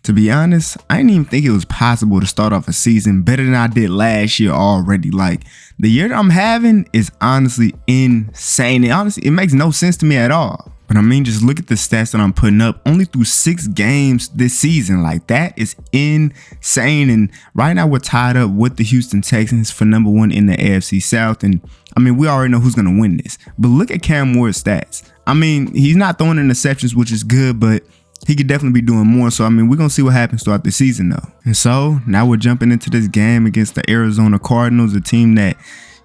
To be honest, I didn't even think it was possible to start off a season better than I did last year already. Like, the year that I'm having is honestly insane. It makes no sense to me at all. But I mean, just look at the stats that I'm putting up only through 6 games this season. Like, that is insane. And right now we're tied up with the Houston Texans for number 1 in the AFC South. And I mean, we already know who's going to win this. But look at Cam Ward's stats. I mean, he's not throwing interceptions, which is good, but he could definitely be doing more. So, I mean, we're going to see what happens throughout the season, though. And so now we're jumping into this game against the Arizona Cardinals, a team that,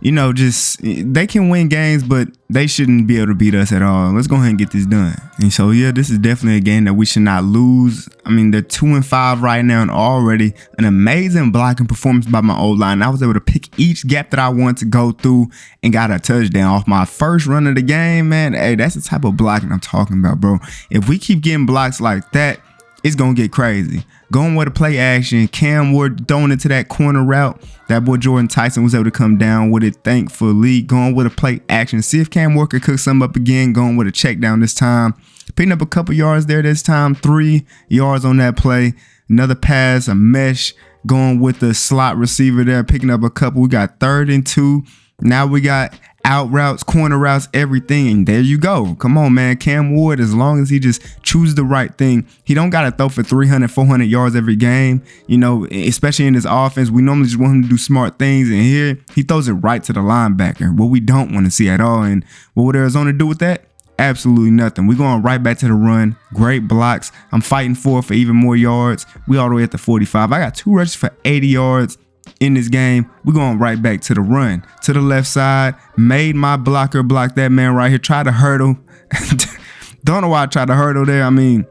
you know, just they can win games, but they shouldn't be able to beat us at all. Let's go ahead and get this done. And so, yeah, this is definitely a game that we should not lose. I mean, they're 2-5 right now, and already an amazing blocking performance by my O-line. I was able to pick each gap that I wanted to go through and got a touchdown off my first run of the game, man. Hey, that's the type of blocking I'm talking about, bro. If we keep getting blocks like that, it's going to get crazy. Going with a play action, Cam Ward throwing into that corner route. That boy Jordan Tyson was able to come down with it, thankfully. Going with a play action. See if Cam Ward could cook something up again. Going with a check down this time. Picking up a couple yards there this time. 3 yards on that play. Another pass, a mesh. Going with the slot receiver there. Picking up a couple. We got 3rd and 2. Now we got out routes, corner routes, everything. And there you go. Come on, man. Cam Ward, as long as he just chooses the right thing, he don't got to throw for 300, 400 yards every game. You know, especially in this offense, we normally just want him to do smart things. And here, he throws it right to the linebacker, what we don't want to see at all. And what would Arizona do with that? Absolutely nothing. We're going right back to the run. Great blocks. I'm fighting for even more yards. We all the way at the 45. I got 2 rushes for 80 yards. In this game, we're going right back to the run. To the left side, made my blocker block that man right here. Try to hurdle. Don't know why I tried to hurdle there. I mean,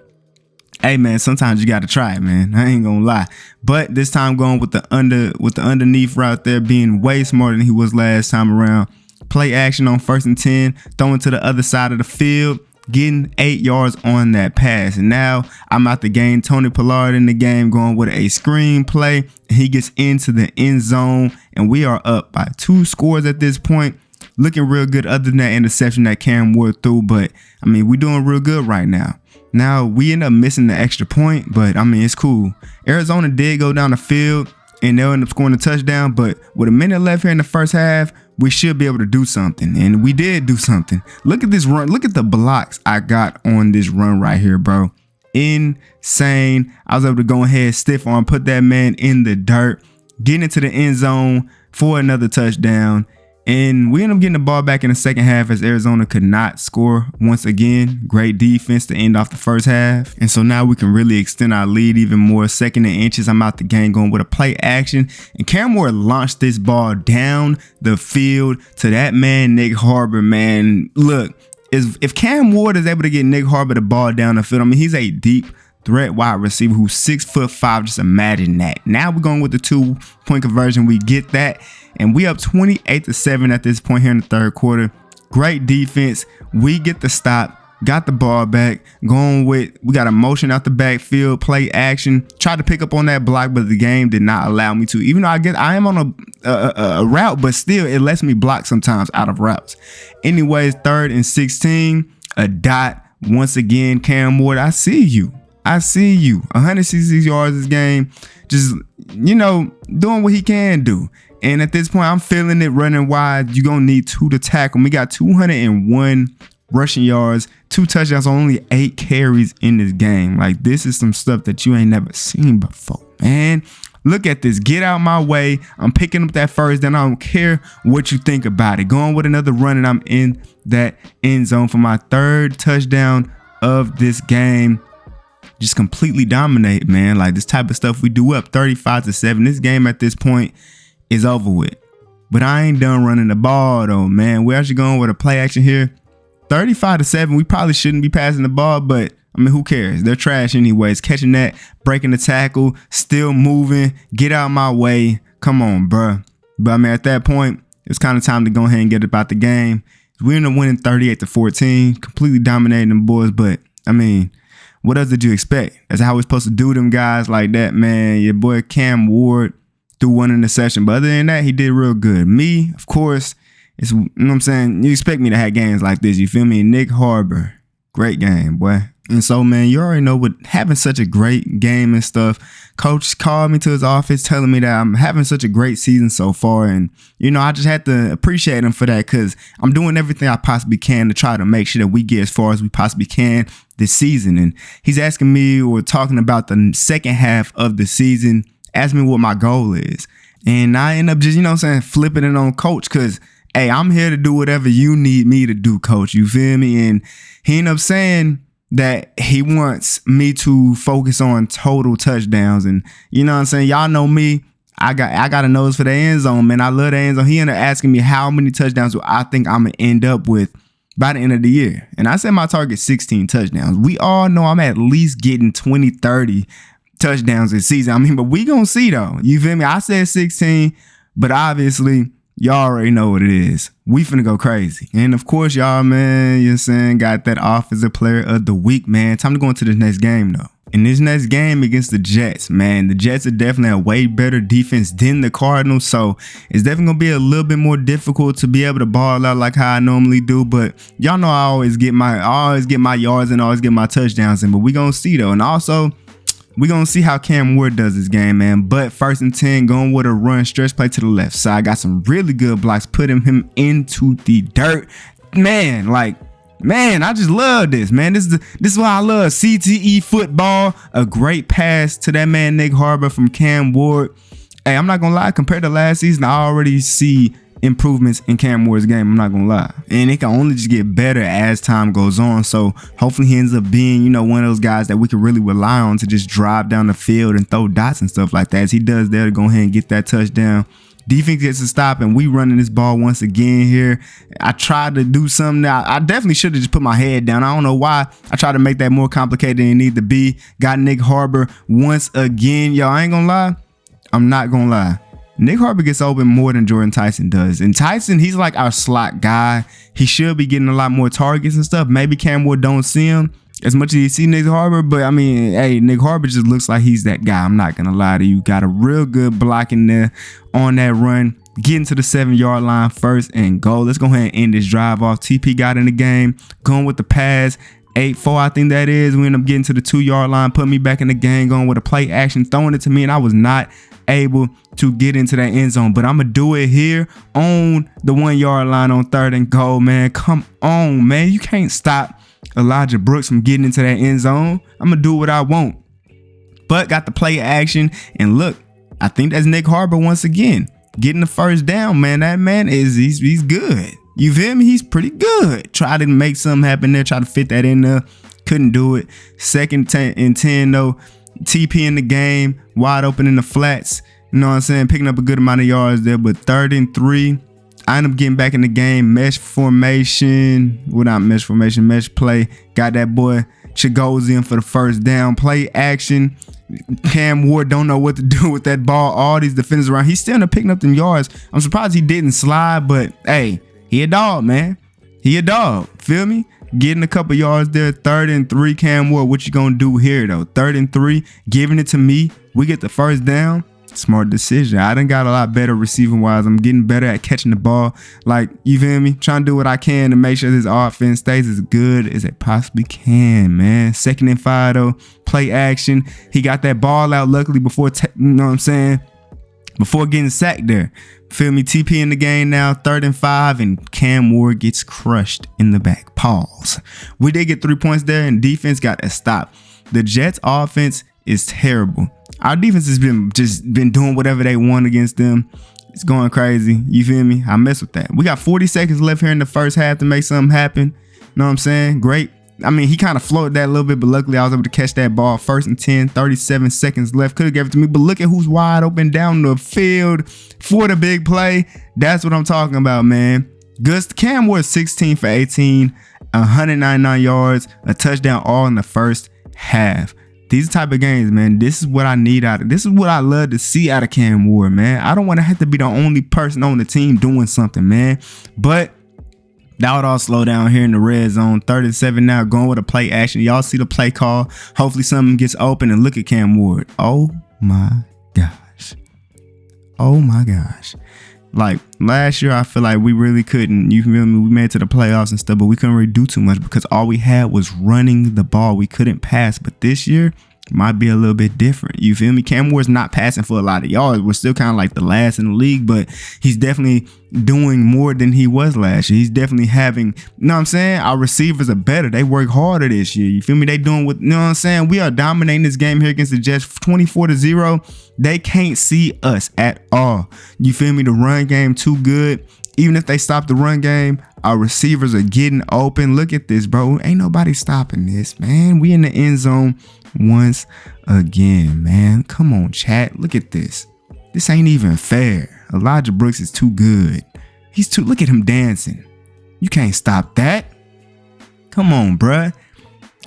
hey man, sometimes you got to try it, man. I ain't gonna lie. But this time going with the underneath route there, being way smarter than he was last time around. Play action on 1st and 10, throwing to the other side of the field. Getting 8 yards on that pass. And now I'm out the game. Tony Pollard in the game going with a screen play. He gets into the end zone and we are up by 2 scores at this point. Looking real good other than that interception that Cam Ward threw. But I mean, we're doing real good right now. Now we end up missing the extra point, but I mean, it's cool. Arizona did go down the field and they'll end up scoring a touchdown. But with a minute left here in the first half, we should be able to do something. And we did do something. Look at this run. Look at the blocks I got on this run right here, bro. Insane. I was able to go ahead, stiff arm, put that man in the dirt, get into the end zone for another touchdown. And we end up getting the ball back in the second half as Arizona could not score once again. Great defense to end off the first half. And so now we can really extend our lead even more. 2nd and inches. I'm out the game going with a play action. And Cam Ward launched this ball down the field to that man, Nick Harbor, man. Look, if Cam Ward is able to get Nick Harbor the ball down the field, I mean, he's a deep threat wide receiver who's 6'5". Just imagine that. Now we're going with the 2-point conversion. We get that. And we up 28-7 at this point here in the 3rd quarter. Great defense. We get the stop. Got the ball back. We got a motion out the backfield. Play action. Tried to pick up on that block, but the game did not allow me to. Even though I am on a route, but still it lets me block sometimes out of routes. Anyways, 3rd and 16. A dot. Once again, Cam Ward, I see you. 166 yards this game. Just, you know, doing what he can do. And at this point, I'm feeling it running wide. You're going to need 2 to tackle. We got 201 rushing yards, 2 touchdowns, only 8 carries in this game. Like, this is some stuff that you ain't never seen before, man. Look at this. Get out my way. I'm picking up that first down. I don't care what you think about it. Going with another run, and I'm in that end zone for my 3rd touchdown of this game. Just completely dominate, man. Like, this type of stuff we do up 35-7. This game at this point is over with. But I ain't done running the ball though, man. We're actually going with a play action here. 35-7. We probably shouldn't be passing the ball, but I mean, who cares? They're trash anyways. Catching that, breaking the tackle, still moving. Get out my way. Come on, bruh. But I mean, at that point, it's kind of time to go ahead and get about the game. We ended up winning 38-14, completely dominating them boys. But I mean, what else did you expect? That's how we're supposed to do them guys like that, man. Your boy Cam Ward threw 1 interception, but other than that, he did real good. Me, of course, it's, you know what I'm saying? You expect me to have games like this, you feel me? Nick Harbor, Great game, boy. And so, man, you already know, with having such a great game and stuff, coach called me to his office telling me that I'm having such a great season so far. And, you know, I just had to appreciate him for that, because I'm doing everything I possibly can to try to make sure that we get as far as we possibly can this season. And he's asking me, or talking about the second half of the season, asking me what my goal is. And I end up just, you know what I'm saying, flipping it on coach, because, hey, I'm here to do whatever you need me to do, coach. You feel me? And he ended up saying that he wants me to focus on total touchdowns. And you know what I'm saying? Y'all know me. I got a nose for the end zone, man. I love the end zone. He ended up asking me how many touchdowns do I think I'm going to end up with by the end of the year. And I said my target 16 touchdowns. We all know I'm at least getting 20, 30 touchdowns this season. I mean, but we gonna see though. You feel me? I said 16, but obviously y'all already know what it is. We finna go crazy. And of course, y'all, man, you know what I'm saying, got that offensive player of the week, man. Time to go into this next game, though. In this next game against the Jets, man, the Jets are definitely a way better defense than the Cardinals. So it's definitely going to be a little bit more difficult to be able to ball out like how I normally do. But y'all know I always get my yards and always get my touchdowns in. But we going to see, though. And also, we're going to see how Cam Ward does this game, man. But 1st and 10, going with a run, stretch play to the left side. Got some really good blocks, putting him into the dirt. Man, I just love this, man. This is what I love. CTE football. A great pass to that man, Nick Harbor, from Cam Ward. Hey, I'm not going to lie. Compared to last season, I already see improvements in Cam Ward's game. I'm not gonna lie, and it can only just get better as time goes on. So hopefully he ends up being, you know, one of those guys that we can really rely on to just drive down the field and throw dots and stuff like that, as he does there, to go ahead and get that touchdown. Defense gets to stop, and we running this ball once again here. I tried to do something that I definitely should have just put my head down. I don't know why I tried to make that more complicated than it need to be. Got Nick Harbor once again. Yo, I ain't gonna lie. I'm not gonna lie. Nick Harbor gets open more than Jordan Tyson does. And Tyson, he's like our slot guy. He should be getting a lot more targets and stuff. Maybe Cam Ward don't see him as much as you see Nick Harbor. But I mean, hey, Nick Harbor just looks like he's that guy. I'm not going to lie to you. Got a real good block in there on that run. Getting to the 7-yard line, 1st and goal. Let's go ahead and end this drive off. TP got in the game, going with the pass. 8-4, I think that is. We end up getting to the 2-yard line, putting me back in the game, going with a play action, throwing it to me, and I was not able to get into that end zone. But I'm gonna do it here on the 1-yard line on 3rd and goal, man. Come on, man. You can't stop Elijah Brooks from getting into that end zone. I'm gonna do what I want. But got the play action, and look, I think that's Nick Harbor once again getting the 1st down, man. That man he's good. You feel me? He's pretty good. Try to make something happen there. Try to fit that in there. Couldn't do it. 2nd and 10 though. TP in the game. Wide open in the flats. You know what I'm saying? Picking up a good amount of yards there. But 3rd and 3. I end up getting back in the game. Mesh formation. Well, not mesh formation. Mesh play. Got that boy Chigoziem for the 1st down. Play action. Cam Ward don't know what to do with that ball. All these defenders around. He's still in there picking up them yards. I'm surprised he didn't slide. But, hey. He a dog, man. He a dog. Feel me? Getting a couple yards there. 3rd and 3, Cam Ward. What you gonna do here, though? 3rd and 3, giving it to me. We get the 1st down. Smart decision. I done got a lot better receiving wise. I'm getting better at catching the ball. Like, you feel me? Trying to do what I can to make sure this offense stays as good as it possibly can, man. 2nd and 5, though. Play action. He got that ball out, luckily, before, you know what I'm saying? Before getting sacked there. Feel me? TP in the game now. 3rd and 5, and Cam Ward gets crushed in the back. Pause. We did get 3 points there, and defense got a stop. The Jets offense is terrible. Our defense has been doing whatever they want against them. It's going crazy. You feel me? I mess with that. We got 40 seconds left here in the 1st half to make something happen. Know what I'm saying? Great. I mean, he kind of floated that a little bit, but luckily I was able to catch that ball. 1st and 10, 37 seconds left. Could have gave it to me, but look at who's wide open down the field for the big play. That's what I'm talking about, man. Cam Ward 16 for 18, 199 yards, a touchdown, all in the 1st half. These type of games, man, this is what I need out of. This is what I love to see out of Cam Ward, man. I don't want to have to be the only person on the team doing something, man. But that would all slow down here in the red zone. 3rd and 7 now, going with a play action. Y'all see the play call. Hopefully something gets open, and look at Cam Ward. Oh my gosh. Oh my gosh. Like last year, I feel like we really couldn't. You feel me? We made it to the playoffs and stuff, but we couldn't really do too much because all we had was running the ball. We couldn't pass. But this year might be a little bit different. You feel me? Cam Ward's not passing for a lot of yards. We're still kind of like the last in the league, but he's definitely doing more than he was last year. He's definitely having, you know what I'm saying? Our receivers are better. They work harder this year. You feel me? They doing what, you know what I'm saying? We are dominating this game here against the Jets 24-0. They can't see us at all. You feel me? The run game too good. Even if they stop the run game, our receivers are getting open. Look at this, bro. Ain't nobody stopping this, man. We in the end zone once again, man. Come on, chat. Look at this. This ain't even fair. Elijah Brooks is too good. Look at him dancing. You can't stop that. Come on, bruh.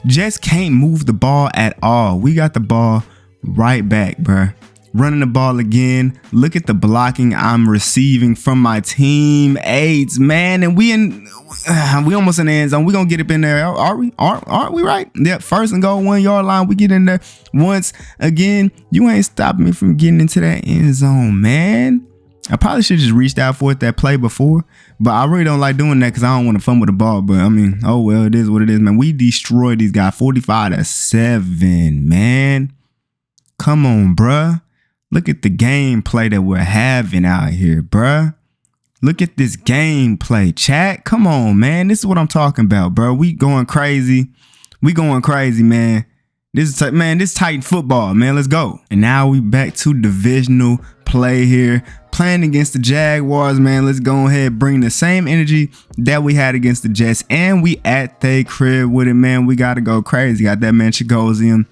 Jets can't move the ball at all. We got the ball right back, bruh. Running the ball again. Look at the blocking I'm receiving from my teammates, man. And we almost in the end zone. We gonna get up in there. Are we? Aren't we right? Yep. First and goal, 1 yard line. We get in there once again. You ain't stopping me from getting into that end zone, man. I probably should just reached out for it that play before, but I really don't like doing that because I don't want to fumble the ball. But I mean, oh well, it is what it is, man. We destroyed these guys 45-7, man. Come on, bruh. Look at the gameplay that we're having out here, bruh. Look at this gameplay, chat. Come on, man. This is what I'm talking about, bro. We going crazy. We going crazy, man. This Titan football, man. Let's go. And now we back to divisional play here. Playing against the Jaguars, man. Let's go ahead, bring the same energy that we had against the Jets. And we at their crib with it, man. We got to go crazy. Got that man Chigoziem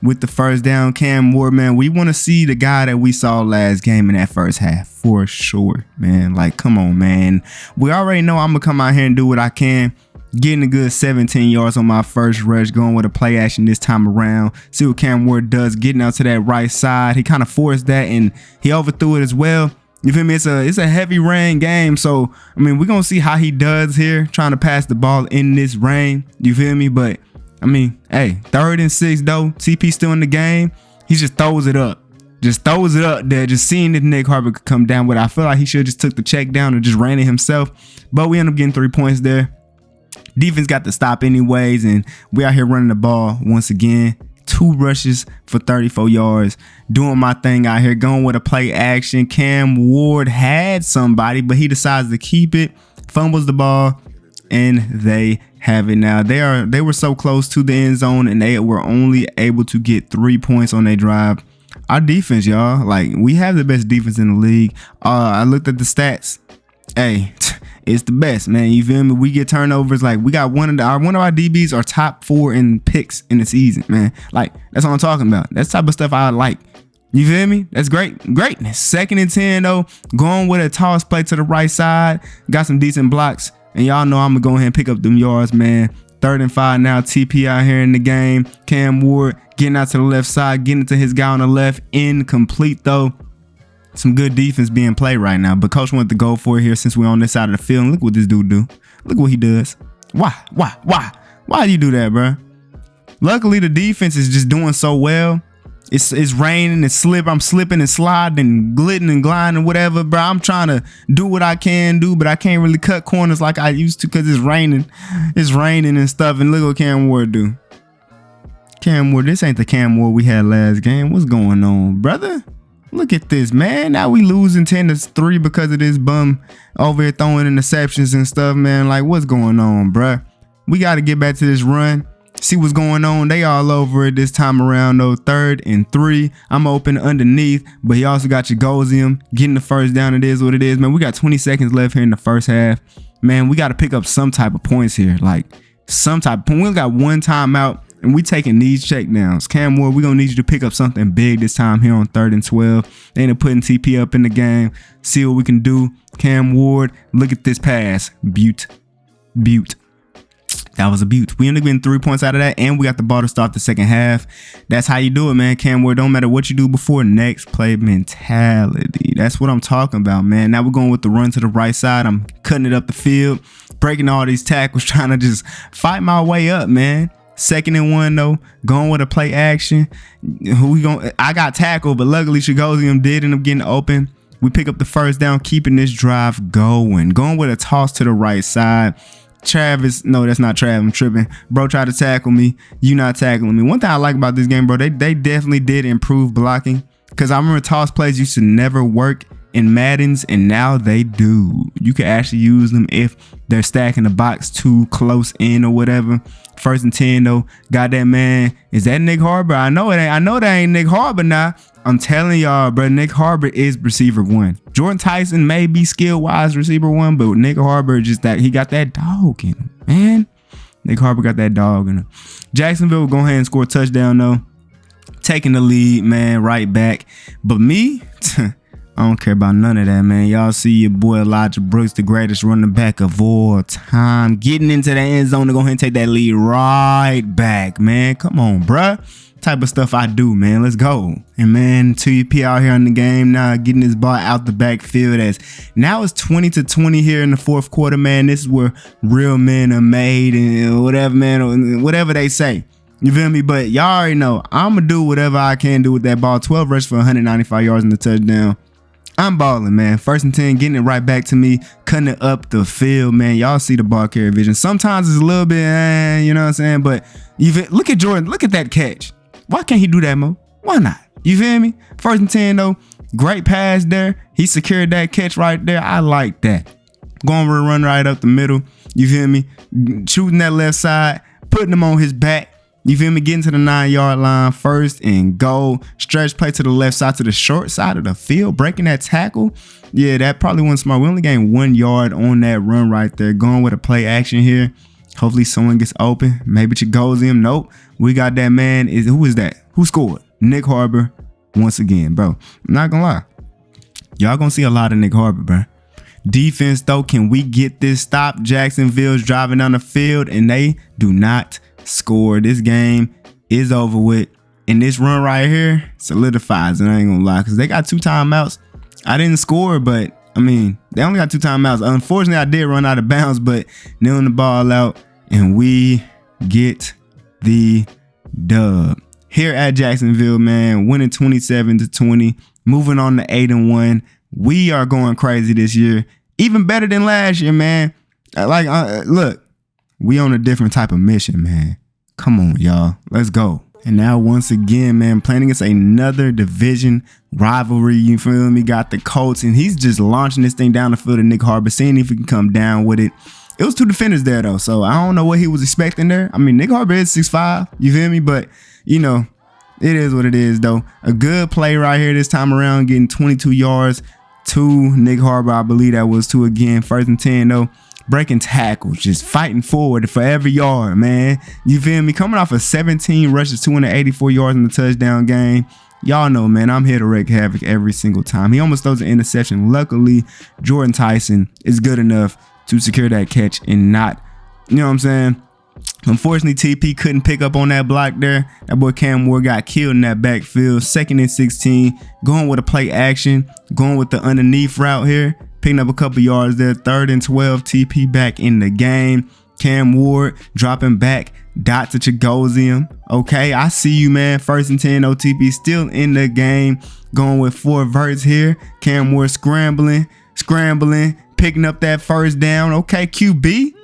with the first down. Cam Ward, man, we want to see the guy that we saw last game in that first half for sure, man. Like, come on, man. We already know I'm going to come out here and do what I can. Getting a good 17 yards on my first rush, going with a play action this time around. See what Cam Ward does, getting out to that right side. He kind of forced that and he overthrew it as well. You feel me? It's a heavy rain game. So, I mean, we're going to see how he does here, trying to pass the ball in this rain. You feel me? But I mean, hey, 3rd and 6 though. TP still in the game. He just throws it up. Just throws it up there. Just seeing if Nick Harper could come down with it. I feel like he should have just took the check down or just ran it himself. But we end up getting 3 points there. Defense got to stop anyways. And we out here running the ball once again. 2 rushes for 34 yards. Doing my thing out here. Going with a play action. Cam Ward had somebody, but he decides to keep it. Fumbles the ball. And they have it now. They were so close to the end zone and they were only able to get 3 points on their drive. Our defense, y'all, like we have the best defense in the league. I looked at the stats. Hey, it's the best, man. You feel me? We get turnovers. Like we got one of our DBs are top 4 in picks in the season, man. Like that's what I'm talking about. That's the type of stuff I like. You feel me? That's greatness. 2nd and 10 though. Going with a toss play to the right side. Got some decent blocks. And y'all know I'm going to go ahead and pick up them yards, man. 3rd and 5 now. TP out here in the game. Cam Ward getting out to the left side. Getting to his guy on the left. Incomplete, though. Some good defense being played right now. But coach wanted to go for it here since we're on this side of the field. And look what this dude do. Look what he does. Why? Why do you do that, bro? Luckily, the defense is just doing so well. It's raining and I'm slipping and sliding and gliding and gliding and whatever, bro. I'm trying to do what I can do, but I can't really cut corners like I used to because it's raining. It's raining and stuff. And look what Cam Ward do. Cam Ward, this ain't the Cam Ward we had last game. What's going on, brother? Look at this, man. Now we losing 10-3 because of this bum over here throwing interceptions and stuff, man. Like, what's going on, bruh? We got to get back to this run. See what's going on. They all over it this time around though. 3rd and 3. I'm open underneath, but he also got Chigoziem getting the first down. It is what it is, man. We got 20 seconds left here in the first half. Man, we got to pick up some type of points here. Like some type of point. We only got 1 timeout and we taking these checkdowns. Cam Ward, we're going to need you to pick up something big this time here on 3rd and 12. They end up putting TP up in the game. See what we can do. Cam Ward, look at this pass. Butte. That was a beaut. We ended up getting 3 points out of that, and we got the ball to start the second half. That's how you do it, man. Cam Ward, don't matter what you do before, next play mentality. That's what I'm talking about, man. Now we're going with the run to the right side. I'm cutting it up the field, breaking all these tackles, trying to just fight my way up, man. 2nd and 1 though, going with a play action. I got tackled, but luckily Chigoziem did end up getting open. We pick up the first down, keeping this drive going with a toss to the right side. Travis, no, that's not Travis, I'm tripping. Bro tried to tackle me. You not tackling me. One thing I like about this game, bro, they definitely did improve blocking, because I remember toss plays used to never work in Maddens, and now they do. You can actually use them if they're stacking the box too close in or whatever. 1st and 10 though. Got that, man. Is that Nick Harbor? I know it ain't. I know that ain't Nick Harbor now. I'm telling y'all, bro, Nick Harbor is receiver 1. Jordan Tyson may be skill wise receiver 1, but Nick Harbor just that he got that dog in him, man. Nick Harbor got that dog in him. Jacksonville will go ahead and score a touchdown though. Taking the lead, man, right back. But me, I don't care about none of that, man. Y'all see your boy Elijah Brooks, the greatest running back of all time, getting into the end zone to go ahead and take that lead right back, man. Come on, bruh. Type of stuff I do, man. Let's go. And man, TP out here in the game now, getting this ball out the backfield. As now it's 20-20 here in the 4th quarter, man. This is where real men are made and whatever, man, whatever they say. You feel me? But y'all already know I'm gonna do whatever I can do with that ball. 12 rushes for 195 yards in the touchdown. I'm balling, man. 1st and 10, getting it right back to me, cutting it up the field, man. Y'all see the ball carrier vision. Sometimes it's a little bit, you know what I'm saying? But even look at Jordan. Look at that catch. Why can't he do that, Mo? Why not? You feel me? 1st and 10 though. Great pass there. He secured that catch right there. I like that. Going for a run right up the middle. You feel me? Shooting that left side, putting him on his back. You feel me? Getting to the 9-yard line, 1st and goal. Stretch play to the left side, to the short side of the field, breaking that tackle. Yeah, that probably wasn't smart. We only gained 1 yard on that run right there. Going with a play action here. Hopefully someone gets open. Maybe Chigoziem. Nope. We got that man. Who is that? Who scored? Nick Harbor once again, bro. I'm not gonna lie. Y'all gonna see a lot of Nick Harbor, bro. Defense though, can we get this stop? Jacksonville's driving down the field and they do not score. This game is over with, and this run right here solidifies it. I ain't gonna lie, because they got 2 timeouts. I didn't score, but I mean, they only got 2 timeouts. Unfortunately, I did run out of bounds, but nailing the ball out, and we get the dub here at Jacksonville, man. Winning 27-20, moving on to 8-1. We are going crazy this year, even better than last year, man. Look, we on a different type of mission, man. Come on, y'all. Let's go. And now once again, man, playing against another division rivalry, you feel me? Got the Colts, and he's just launching this thing down the field to Nick Harbor, seeing if he can come down with it. It was 2 defenders there, though, so I don't know what he was expecting there. I mean, Nick Harbor is 6'5", you feel me? But, you know, it is what it is, though. A good play right here this time around, getting 22 yards to Nick Harbor. I believe that was 2 again. 1st and 10, though. Breaking tackles, just fighting forward for every yard, man. You feel me? Coming off of 17 rushes, 284 yards in the touchdown game. Y'all know, man, I'm here to wreak havoc every single time. He almost throws an interception. Luckily, Jordan Tyson is good enough to secure that catch and not, you know what I'm saying? Unfortunately, TP couldn't pick up on that block there. That boy Cam Ward got killed in that backfield. 2nd and 16, going with a play action, going with the underneath route here. Picking up a couple yards there. 3rd and 12, TP back in the game. Cam Ward dropping back. Dot to Chigoziem. Okay, I see you, man. 1st and 10, OTP still in the game. Going with 4 verts here. Cam Ward scrambling, picking up that 1st down. Okay, QB.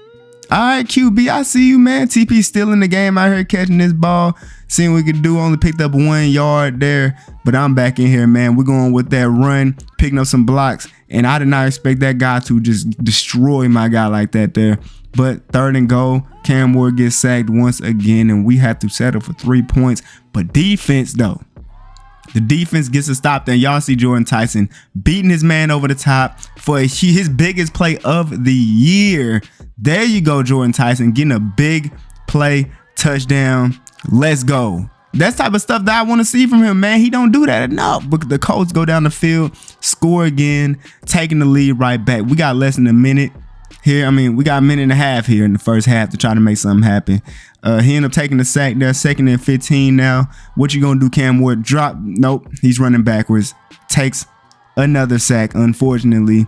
All right, QB, I see you, man. TP still in the game out here catching this ball. Seeing what we could do. Only picked up 1 yard there, but I'm back in here, man. We're going with that run, picking up some blocks, and I did not expect that guy to just destroy my guy like that there. But 3rd and goal, Cam Ward gets sacked once again, and we have to settle for 3 points. But defense, though. The defense gets a stop there. Y'all see Jordan Tyson beating his man over the top for his biggest play of the year. There you go, Jordan Tyson, getting a big play touchdown. Let's go. That's type of stuff that I want to see from him, man. He don't do that enough. But the Colts go down the field, score again, taking the lead right back. We got less than a minute here. I mean, we got a minute and a half here in the first half to try to make something happen. He ended up taking the sack there. 2nd and 15 now. What you gonna do, Cam Ward? Drop. Nope. He's running backwards. Takes another sack, unfortunately.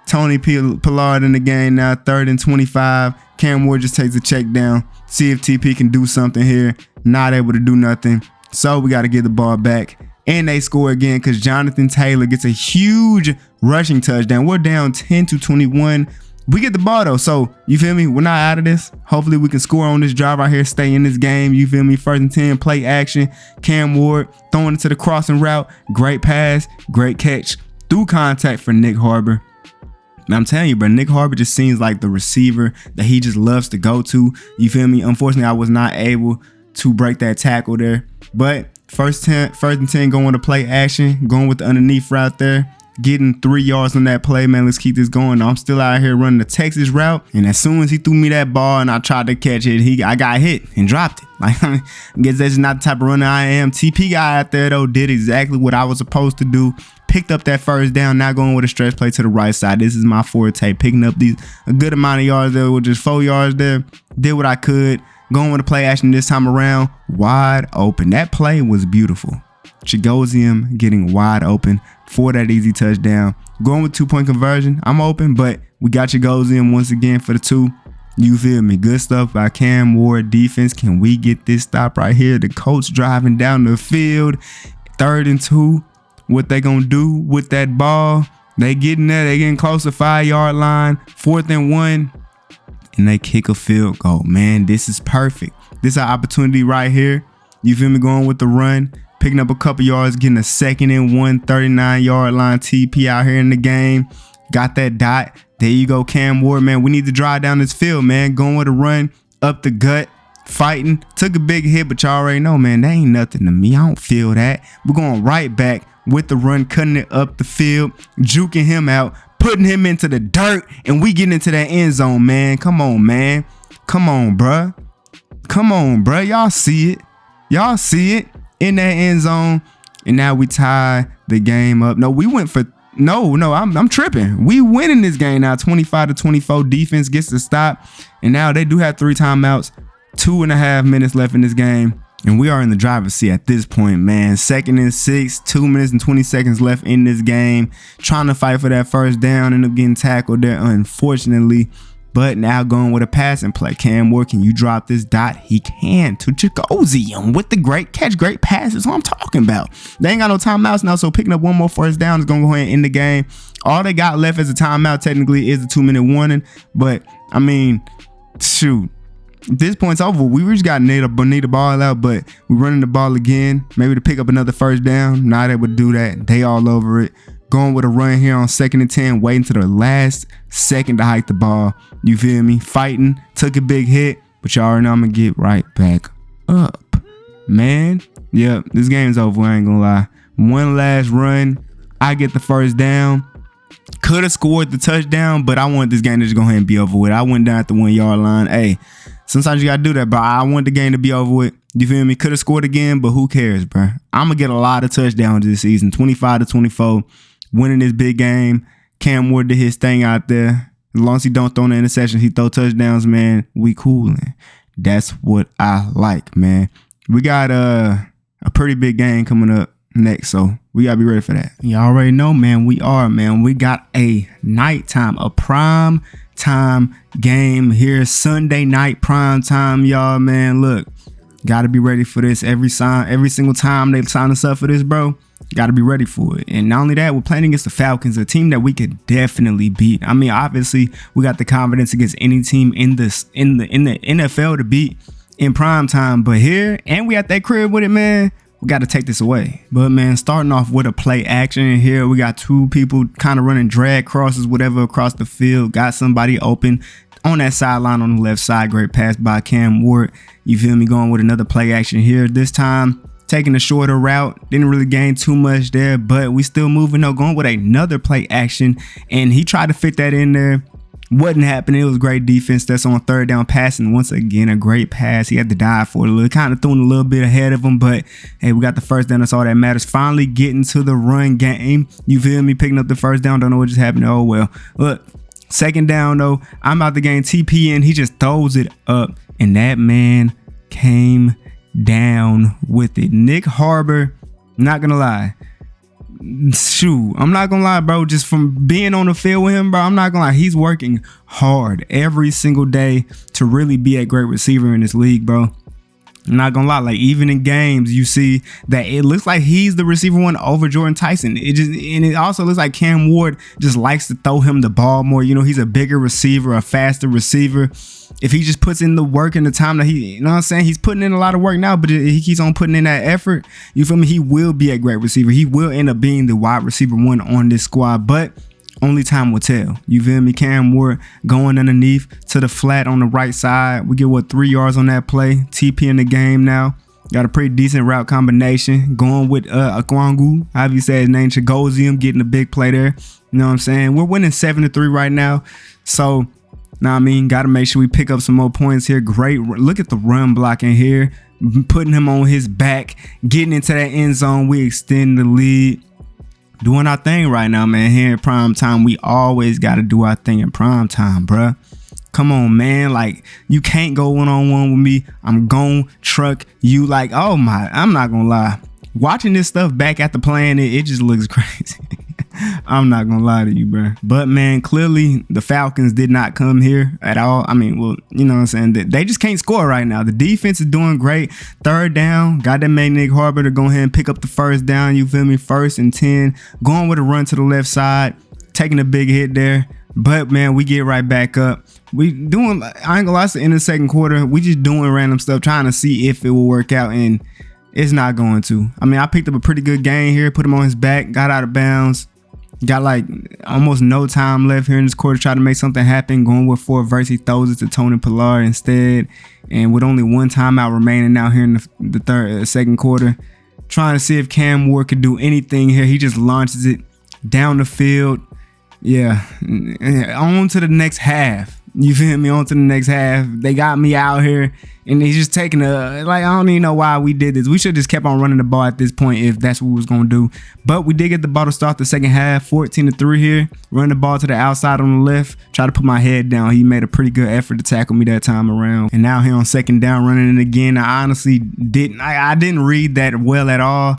Tony Pollard in the game now. 3rd and 25. Cam Ward just takes a check down. See if TP can do something here. Not able to do nothing. So we got to get the ball back. and they score again because Jonathan Taylor gets a huge rushing touchdown. We're down 10-21. We get the ball though, so you feel me? We're not out of this. Hopefully we can score on this drive right here, stay in this game. You feel me? 1st and 10, play action. Cam Ward throwing it to the crossing route. Great pass, great catch through contact for Nick Harbor. And I'm telling you, bro, Nick Harbor just seems like the receiver that he just loves to go to. You feel me? Unfortunately, I was not able to break that tackle there, but first and 10 going to play action, going with the underneath route there. Getting 3 yards on that play, man. Let's keep this going. I'm still out here running the Texas route, and as soon as he threw me that ball and I tried to catch it, I got hit and dropped it. Like, I guess that's not the type of runner I am. TP guy out there though did exactly what I was supposed to do. Picked up that first down. Now going with a stretch play to the right side. This is my forte. Picking up a good amount of yards there with just 4 yards there. Did what I could. Going with a play action this time around. Wide open. That play was beautiful. Chigoziem getting wide open for that easy touchdown. Going with 2-point conversion. I'm open, but we got Chigoziem once again for the 2. You feel me? Good stuff by Cam Ward defense. Can we get this stop right here? The coach driving down the field. 3rd and 2. What they gonna do with that ball? They getting there. They getting close to 5-yard line. 4th and 1. And they kick a field goal. Man, this is perfect. This is an opportunity right here. You feel me? Going with the run. Picking up a couple yards, getting a 2nd and 1, 39-yard line TP out here in the game. Got that dot. There you go, Cam Ward, man. We need to drive down this field, man. Going with a run, up the gut, fighting. Took a big hit, but y'all already know, man, that ain't nothing to me. I don't feel that. We're going right back with the run, cutting it up the field, juking him out, putting him into the dirt, and we get into that end zone, man. Come on, man. Come on, bruh. Come on, bruh. Y'all see it. Y'all see it. In that end zone, and now we tie the game up. No, we went for I'm tripping. We winning this game now, 25-24. Defense gets the stop, and now they do have 3 timeouts, 2.5 minutes left in this game, and we are in the driver's seat at this point, man. 2nd and 6, 2 minutes and 20 seconds left in this game. Trying to fight for that first down, end up getting tackled there, unfortunately. But now going with a passing play. Cam Ward, can you drop this dot? He can to Chigoziem with the great catch, great passes. What I'm talking about. They ain't got no timeouts now, so picking up one more first down is going to go ahead and end the game. All they got left as a timeout technically is a 2-minute warning. But, I mean, shoot. At this point's over. We just got to need the ball out, but we're running the ball again. Maybe to pick up another first down. Not able to do that. They all over it. Going with a run here on 2nd and 10, waiting to the last second to hike the ball. You feel me? Fighting, took a big hit, but y'all already know I'm going to get right back up. Man, yep, this game's over, I ain't going to lie. One last run, I get the first down. Could have scored the touchdown, but I want this game to just go ahead and be over with. I went down at the 1-yard line. Hey, sometimes you got to do that, bro. I want the game to be over with. You feel me? Could have scored again, but who cares, bro? I'm going to get a lot of touchdowns this season, 25-24. Winning this big game. Cam Ward did his thing out there. As long as he don't throw no interceptions, he throw touchdowns, man. We coolin'. That's what I like, man. We got a pretty big game coming up next, so we gotta be ready for that. You already know, man. We got a nighttime, a prime time game here. Sunday night prime time, y'all, man. Look, gotta be ready for this. Every single time they sign us up for this, bro. Got to be ready for it. And not only that, we're playing against the Falcons, a team that we could definitely beat. I mean, obviously, we got the confidence against any team in the NFL to beat in prime time. But here, and we at that crib with it, man. We got to take this away. But man, starting off with a play action here, we got 2 people kind of running drag crosses, whatever, across the field. Got somebody open on that sideline on the left side. Great pass by Cam Ward. You feel me? Going with another play action here. This time, taking a shorter route, didn't really gain too much there, but we still moving though, going with another play action, and he tried to fit that in there. Wasn't happening. It was great defense. That's on 3rd down passing. Once again, a great pass. He had to dive for it. Kind of throwing a little bit ahead of him, but hey, we got the first down. That's all that matters. Finally getting to the run game. You feel me? Picking up the first down. Don't know what just happened. Oh well. Look, 2nd down though. I'm about to gain TP in. He just throws it up, and that man came down with it. Nick Harbor, not gonna lie, shoot, I'm not gonna lie, bro. Just from being on the field with him, bro, I'm not gonna lie, he's working hard every single day to really be a great receiver in this league, bro. I'm not gonna lie, like even in games, you see that it looks like he's the receiver one over Jordan Tyson. It also looks like Cam Ward just likes to throw him the ball more. You know, he's a bigger receiver, a faster receiver. If he just puts in the work and the time that you know what I'm saying? He's putting in a lot of work now, but he keeps on putting in that effort. You feel me? He will be a great receiver. He will end up being the wide receiver one on this squad, but only time will tell. You feel me? Cam Ward going underneath to the flat on the right side. We get 3 yards on that play. TP in the game now. Got a pretty decent route combination. Going with Okongwu, however you say his name, Chigoziem, getting a big play there. You know what I'm saying? We're winning 7-3 right now. So, I mean, got to make sure we pick up some more points here. Great. Look at the run blocking here. Putting him on his back. Getting into that end zone. We extend the lead. Doing our thing right now, man. Here in prime time, we always got to do our thing in prime time, bruh. Come on, man. Like, you can't go one-on-one with me. I'm gon' truck you. Like, oh my, I'm not gonna lie. Watching this stuff back after playing it, it just looks crazy. I'm not gonna lie to you, bro. But man, clearly the Falcons did not come here at all. I mean, well, you know what I'm saying? They just can't score right now. The defense is doing great. Third down, got that man Nick Harbor to go ahead and pick up the first down. You feel me? 1st and 10. Going with a run to the left side, taking a big hit there. But man, we get right back up. We doing, I ain't gonna lie, in the second quarter, we just doing random stuff, trying to see if it will work out, and it's not going to. I mean, I picked up a pretty good gain here, put him on his back, got out of bounds. Got like almost no time left here in this quarter, try to make something happen. Going with 4 verse, he throws it to Tony Pollard instead. And with only 1 timeout remaining out here in the second quarter, trying to see if Cam Ward could do anything here. He just launches it down the field. Yeah, on to the next half. You feel me? On to the next half. They got me out here, and he's just taking I don't even know why we did this. We should just kept on running the ball at this point if that's what we was gonna do. But we did get the ball to start the second half, 14-3 here. Run the ball to the outside on the left. Try to put my head down. He made a pretty good effort to tackle me that time around. And now here on second down, running it again. I honestly didn't. I didn't read that well at all.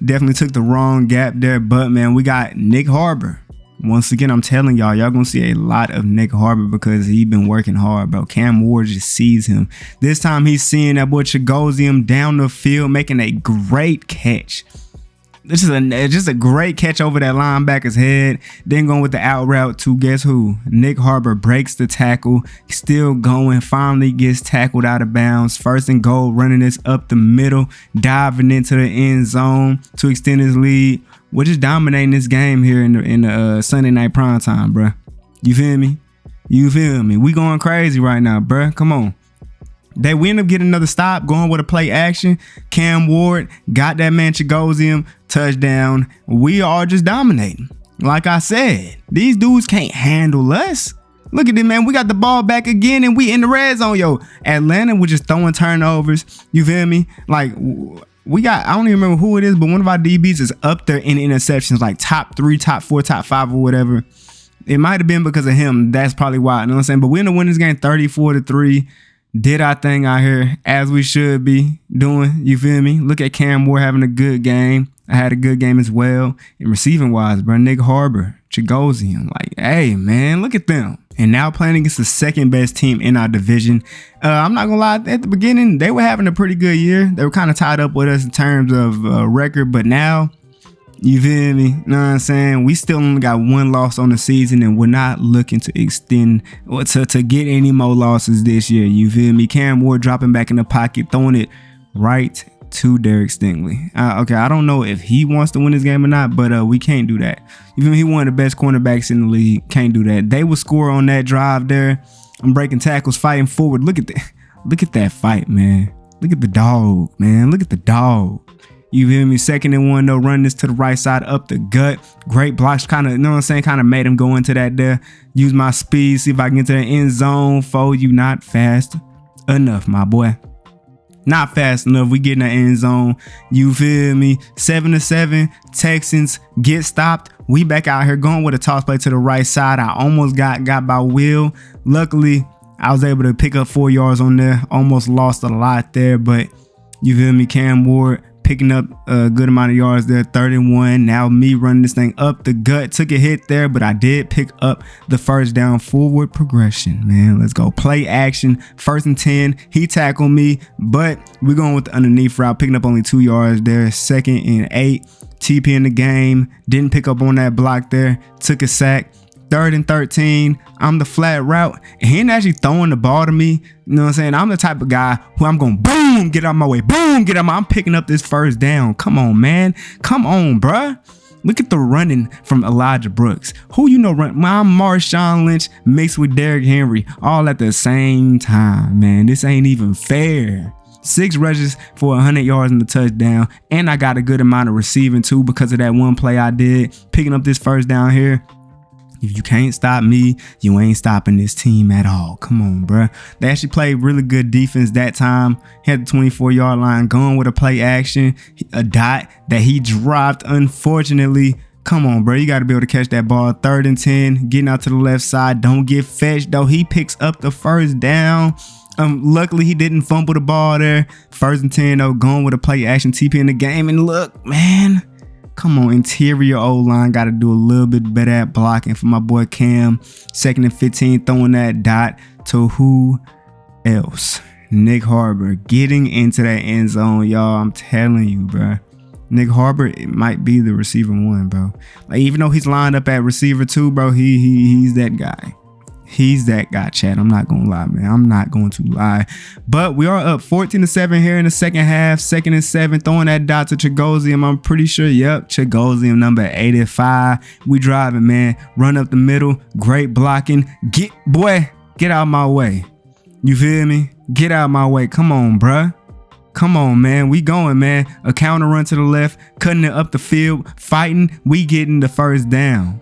Definitely took the wrong gap there. But man, we got Nick Harbor. Once again, I'm telling y'all gonna see a lot of Nick Harbor because he been working hard, bro. Cam Ward just sees him. This time he's seeing that boy Chigoziem down the field, making a great catch. This is just a great catch over that linebacker's head. Then going with the out route to guess who? Nick Harbor breaks the tackle. Still going. Finally gets tackled out of bounds. 1st and goal, running this up the middle, diving into the end zone to extend his lead. We're just dominating this game here in the Sunday night prime time, bro. You feel me? You feel me? We going crazy right now, bro. Come on. We end up getting another stop, going with a play action. Cam Ward got that man Chigoziem, touchdown. We are just dominating. Like I said, these dudes can't handle us. Look at it, man. We got the ball back again, and we in the red zone, yo. Atlanta, we're just throwing turnovers. You feel me? Like, we got, I don't even remember who it is, but one of our DBs is up there in interceptions, like top 3, top 4, top 5 or whatever. It might have been because of him. That's probably why. You know what I'm saying? But we end up winning this game 34-3. Did our thing out here as we should be doing. You feel me? Look at Cam Ward having a good game. I had a good game as well. And receiving wise, bro, Nick Harbor, Chigoziem. Like, hey, man, look at them. And now playing against the second best team in our division. I'm not gonna lie, at the beginning, they were having a pretty good year. They were kind of tied up with us in terms of record, but now, you feel me? Know what I'm saying? We still only got 1 loss on the season, and we're not looking to extend or to get any more losses this year. You feel me? Cam Ward dropping back in the pocket, throwing it right to Derek Stingley. Okay, I don't know if he wants to win this game or not, but we can't do that. You feel me? He one of the best cornerbacks in the league. Can't do that. They will score on that drive there. I'm breaking tackles, fighting forward. Look at that. Look at that fight, man. Look at the dog, man. Look at the dog. You feel me? 2nd and 1, though, run this to the right side up the gut. Great blocks, kind of, you know what I'm saying? Kind of made him go into that there. Use my speed, see if I can get to the end zone. For you, not fast enough, my boy. Not fast enough. We get in the end zone. You feel me? 7-7. Texans get stopped. We back out here going with a toss play to the right side. I almost got by Will. Luckily, I was able to pick up 4 yards on there. Almost lost a lot there, but you feel me? Cam Ward picking up a good amount of yards there, 31. Now me running this thing up the gut. Took a hit there, but I did pick up the first down. Forward progression, man. Let's go. Play action. 1st and 10. He tackled me, but we're going with the underneath route, picking up only 2 yards there. 2nd and 8. TP in the game. Didn't pick up on that block there. Took a sack. 3rd and 13. I'm the flat route, and he ain't actually throwing the ball to me. You know what I'm saying? I'm the type of guy who I'm going boom, get out my way, boom, get out my. I'm picking up this first down. Come on, man. Come on, bruh. Look at the running from Elijah Brooks. Who you know run? I'm Marshawn Lynch mixed with Derrick Henry all at the same time, man. This ain't even fair. 6 rushes for 100 yards in the touchdown, and I got a good amount of receiving too because of that one play I did, picking up this first down here. If you can't stop me, you ain't stopping this team at all. Come on, bruh. They actually played really good defense that time. Had the 24-yard line, going with a play action, a dot that he dropped, unfortunately. Come on, bro. You got to be able to catch that ball. 3rd and 10, getting out to the left side. Don't get fetched, though. He picks up the first down. Luckily, he didn't fumble the ball there. 1st and 10, though, going with a play action, TP in the game. And look, man. Come on, interior O-line got to do a little bit better at blocking for my boy Cam. 2nd and 15, throwing that dot to who else? Nick Harbor getting into that end zone, y'all. I'm telling you, bro. Nick Harbor, it might be the receiver 1, bro. Like, even though he's lined up at receiver 2, bro, he's that guy. He's that guy, Chad. I'm not going to lie, man. I'm not going to lie. But we are up 14-7 here in the second half. 2nd and 7, throwing that dot to Chagosium. I'm pretty sure, yep, Chagosium, number 85. We driving, man. Run up the middle. Great blocking. Get out my way. You feel me? Get out my way. Come on, bruh. Come on, man. We going, man. A counter run to the left. Cutting it up the field. Fighting. We getting the first down.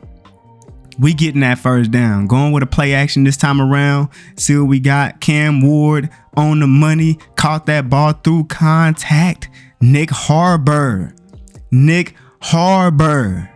We getting that first down. Going with a play action this time around. See what we got. Cam Ward on the money. Caught that ball through contact. Nick Harbor. Nick Harbor.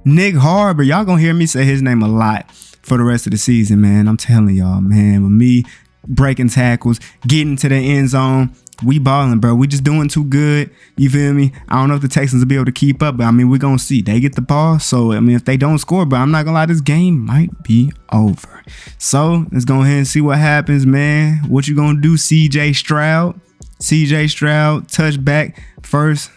Y'all gonna hear me say his name a lot for the rest of the season, man. I'm telling y'all, man. With me breaking tackles, getting to the end zone. We balling, bro. We just doing too good. You feel me? I don't know if the Texans will be able to keep up, but I mean, we're going to see. They get the ball. So, I mean, if they don't score, but I'm not going to lie, this game might be over. So, let's go ahead and see what happens, man. What you going to do, CJ Stroud? CJ Stroud, touchback. First,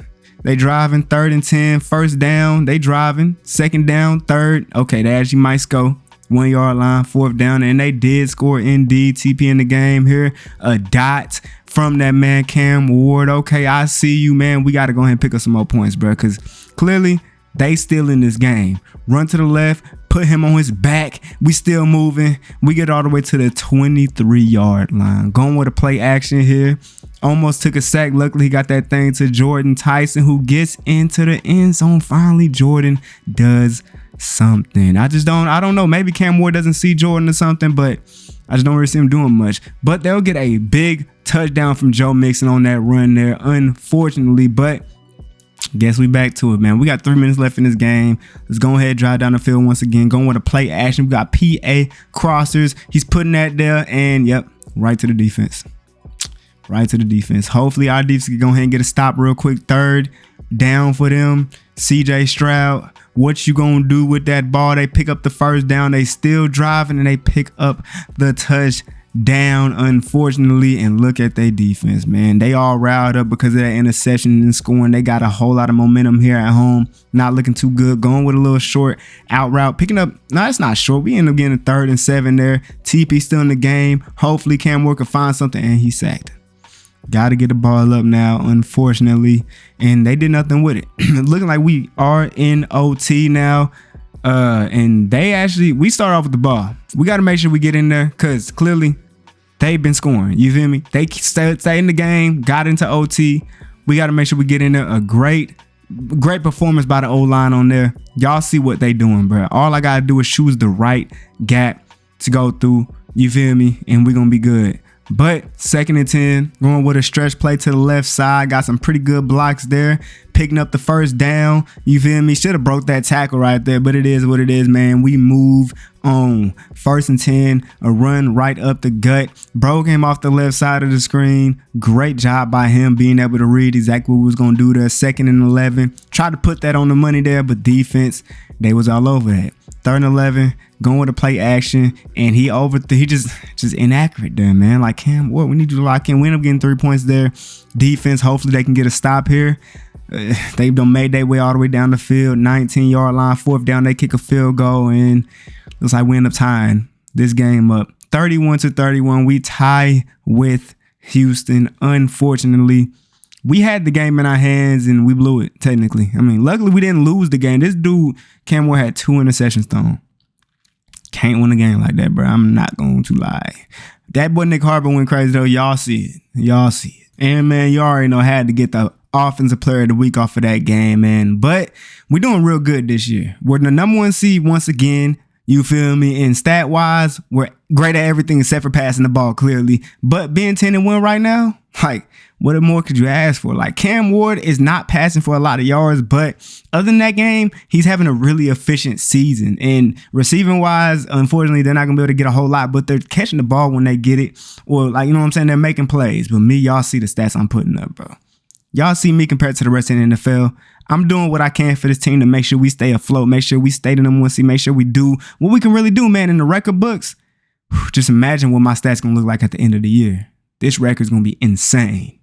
they driving. 3rd and 10. First down, they driving. 2nd down, 3rd. Okay, they actually might score. 1 yard line, 4th down, and they did score indeed. TP in the game here. A dot from that man Cam Ward. Okay, I see you, man. We got to go ahead and pick up some more points, bro, because clearly they still in this game. Run to the left, put him on his back. We still moving. We get all the way to the 23-yard line. Going with a play action here. Almost took a sack. Luckily, he got that thing to Jordan Tyson, who gets into the end zone. Finally, Jordan does something. I don't know. Maybe Cam Ward doesn't see Jordan or something, but I just don't really see him doing much. But they'll get a big touchdown from Joe Mixon on that run there, unfortunately. But guess we back to it, man. We got 3 minutes left in this game. Let's go ahead and drive down the field once again. Going with a play action. We got PA crossers. He's putting that there, and yep, right to the defense. Right to the defense. Hopefully our defense can go ahead and get a stop real quick. 3rd down for them. CJ Stroud, what you gonna do with that ball? They pick up the first down. They still driving, and they pick up the touchdown, unfortunately. And look at their defense, man. They all riled up because of that interception and scoring. They got a whole lot of momentum here at home. Not looking too good. Going with a little short out route. Picking up, no, it's not short. We end up getting a 3rd and 7 there. TP still in the game. Hopefully Cam Ward can find something, and he sacked. Got to get the ball up now, unfortunately. And they did nothing with it. Looking like we are in OT now. And we start off with the ball. We got to make sure we get in there because clearly they've been scoring. You feel me? They stay in the game, got into OT. We got to make sure we get in there. A great performance by the O-line on there. Y'all see what they doing, bro. All I got to do is choose the right gap to go through. You feel me? And we're going to be good. But 2nd and 10, going with a stretch play to the left side. Got some pretty good blocks there. picking up the first down. You feel me? Should have broke that tackle right there, but it is what it is, man. We move on. 1st and 10, a run right up the gut. Bro came off the left side of the screen. Great job by him being able to read exactly what we was going to do there. 2nd and 11. Tried to put that on the money there, but defense, they was all over that. 3rd and 11, going to play action, and he just inaccurate there, man. Like, Cam, what we need you to lock in. We end up getting 3 points there. Defense, hopefully they can get a stop here. They've done made their way all the way down the field, 19-yard line, 4th down. They kick a field goal, and looks like we end up tying this game up 31-31. We tie with Houston. Unfortunately, we had the game in our hands and we blew it, technically. I mean, luckily we didn't lose the game. This dude, Cam Ward, had 2 interceptions thrown. Can't win a game like that, bro. I'm not going to lie. That boy Nick Harper went crazy, though. Y'all see it. Y'all see it. And, man, you already know had to get the offensive player of the week off of that game, man. But we're doing real good this year. We're the number 1 seed once again. You feel me? And stat-wise, we're great at everything except for passing the ball, clearly. But being 10-1 right now, like, what more could you ask for? Like, Cam Ward is not passing for a lot of yards, but other than that game, he's having a really efficient season. And receiving-wise, unfortunately, they're not going to be able to get a whole lot, but they're catching the ball when they get it. Or, like, you know what I'm saying? They're making plays. But me, y'all see the stats I'm putting up, bro. Y'all see me compared to the rest of the NFL. I'm doing what I can for this team to make sure we stay afloat, make sure we stay in them 1 seed, make sure we do what we can really do, man. In the record books, just imagine what my stats going to look like at the end of the year. This record's going to be insane.